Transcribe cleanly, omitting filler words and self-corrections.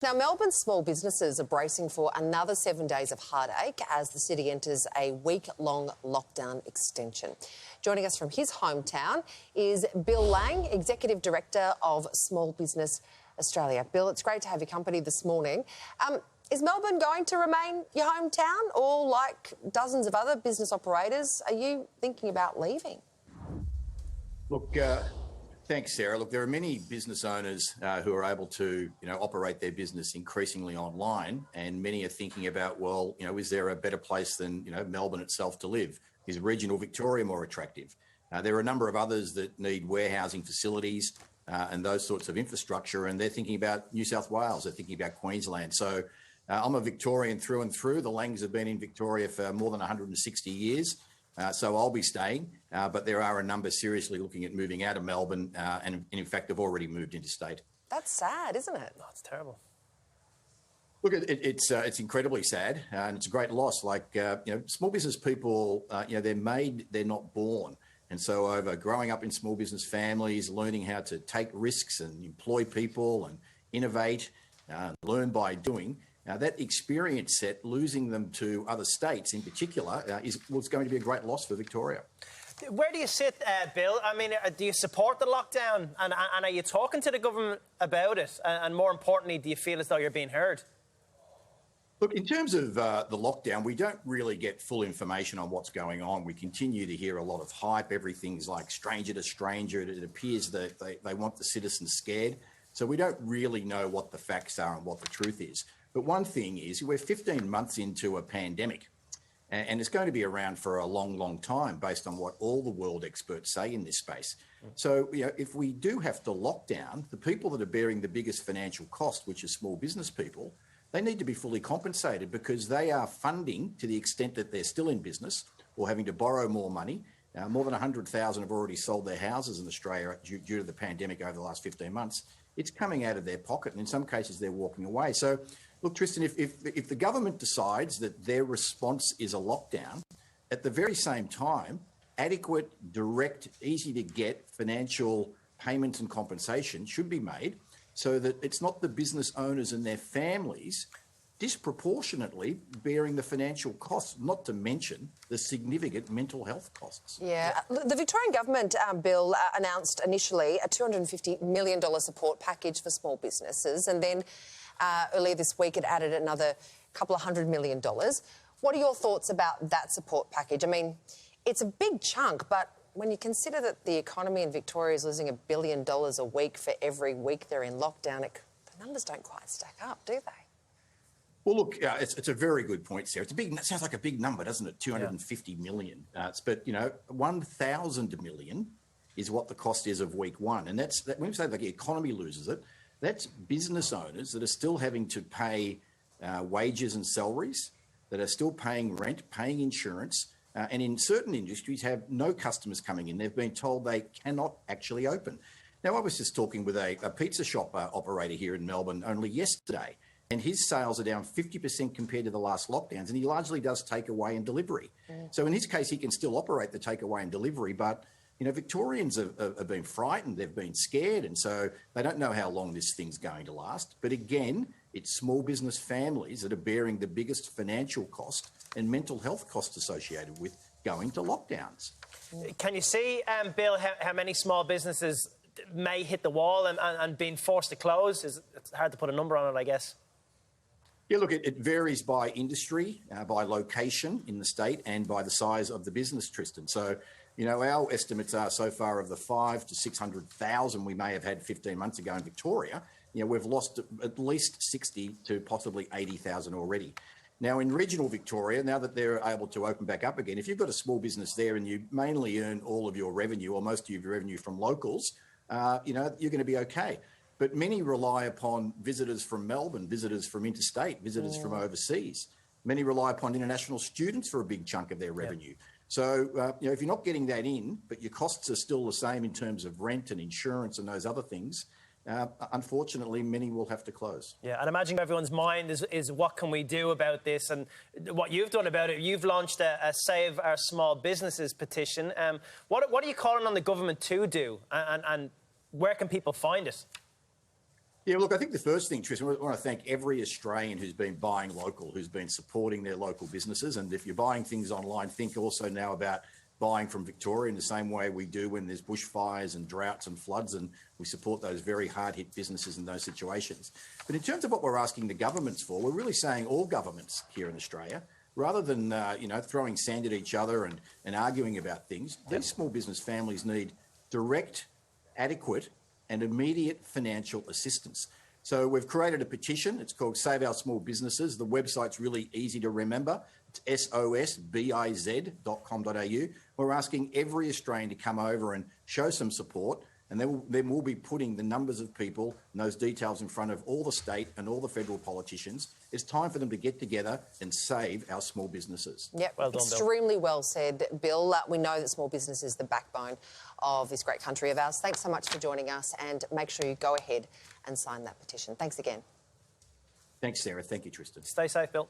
Now, Melbourne's small businesses are bracing for another 7 days of heartache as the city enters a week-long lockdown extension. Joining us from his hometown is Bill Lang, Executive Director of Small Business Australia. Bill, it's great to have your company this morning. Is Melbourne going to remain your hometown, or like dozens of other business operators, are you thinking about leaving? Look, thanks, Sarah. Look, there are many business owners who are able to, operate their business increasingly online, and many are thinking about, well, is there a better place than, Melbourne itself to live? Is regional Victoria more attractive? There are a number of others that need warehousing facilities and those sorts of infrastructure, and they're thinking about New South Wales, they're thinking about Queensland. So I'm a Victorian through and through. The Langs have been in Victoria for more than 160 years. So I'll be staying, but there are a number seriously looking at moving out of Melbourne and in fact have already moved interstate. That's sad, isn't it? Oh, it's terrible. Look, it's incredibly sad and it's a great loss. Like, small business people, they're made, they're not born. And so over growing up in small business families, learning how to take risks and employ people and innovate, learn by doing, that experience set, losing them to other states in particular, was going to be a great loss for Victoria. Where do you sit, Bill? I mean, do you support the lockdown? And are you talking to the government about it? And more importantly, do you feel as though you're being heard? Look, in terms of the lockdown, we don't really get full information on what's going on. We continue to hear a lot of hype. Everything's like stranger to stranger. It appears that they want the citizens scared. So we don't really know what the facts are and what the truth is. But one thing is we're 15 months into a pandemic and it's going to be around for a long, long time based on what all the world experts say in this space. So, if we do have to lock down, the people that are bearing the biggest financial cost, which is small business people, they need to be fully compensated because they are funding to the extent that they're still in business or having to borrow more money. More than 100,000 have already sold their houses in Australia due to the pandemic over the last 15 months. It's coming out of their pocket and in some cases they're walking away. So, look, Tristan, if the government decides that their response is a lockdown, at the very same time, adequate, direct, easy to get financial payments and compensation should be made so that it's not the business owners and their families disproportionately bearing the financial costs, not to mention the significant mental health costs. Yeah. The Victorian government, Bill, announced initially a $250 million support package for small businesses, and then earlier this week it added another couple of $100 million. What are your thoughts about that support package? I mean, it's a big chunk, but when you consider that the economy in Victoria is losing $1 billion a week for every week they're in lockdown, the numbers don't quite stack up, do they? Well, look, it's a very good point, Sarah. It sounds like a big number, doesn't it? 250 million. But 1,000 million is what the cost is of week one. And that's when we say like the economy loses it, that's business owners that are still having to pay wages and salaries, that are still paying rent, paying insurance, and in certain industries have no customers coming in. They've been told they cannot actually open. Now, I was just talking with a pizza shop operator here in Melbourne only yesterday, and his sales are down 50% compared to the last lockdowns, and he largely does takeaway and delivery. So in his case, he can still operate the takeaway and delivery, but Victorians have been frightened, they've been scared, and so they don't know how long this thing's going to last. But again, it's small business families that are bearing the biggest financial cost and mental health costs associated with going to lockdowns. Can you see, Bill, how many small businesses may hit the wall and being forced to close? It's hard to put a number on it, I guess. Yeah, look, it varies by industry, by location in the state and by the size of the business, Tristan. So, our estimates are so far of the 500,000 to 600,000 we may have had 15 months ago in Victoria, we've lost at least 60 to possibly 80,000 already. Now, in regional Victoria, now that they're able to open back up again, if you've got a small business there and you mainly earn all of your revenue or most of your revenue from locals, you're going to be okay. But many rely upon visitors from Melbourne, visitors from interstate, visitors from overseas. Many rely upon international students for a big chunk of their revenue. So, if you're not getting that in, but your costs are still the same in terms of rent and insurance and those other things, unfortunately, many will have to close. Yeah, and imagine everyone's mind is what can we do about this? And what you've done about it, you've launched a Save Our Small Businesses petition. What are you calling on the government to do? And where can people find it? Yeah, look, I think the first thing, Tristan, I want to thank every Australian who's been buying local, who's been supporting their local businesses. And if you're buying things online, think also now about buying from Victoria in the same way we do when there's bushfires and droughts and floods, and we support those very hard-hit businesses in those situations. But in terms of what we're asking the governments for, we're really saying all governments here in Australia, rather than throwing sand at each other and arguing about things, these small business families need direct, adequate and immediate financial assistance. So we've created a petition. It's called Save Our Small Businesses. The website's really easy to remember. It's sosbiz.com.au. We're asking every Australian to come over and show some support, and then we'll be putting the numbers of people and those details in front of all the state and all the federal politicians. It's time for them to get together and save our small businesses. Yep, well done, extremely well said, Bill. We know that small business is the backbone of this great country of ours. Thanks so much for joining us, and make sure you go ahead and sign that petition. Thanks again. Thanks, Sarah. Thank you, Tristan. Stay safe, Bill.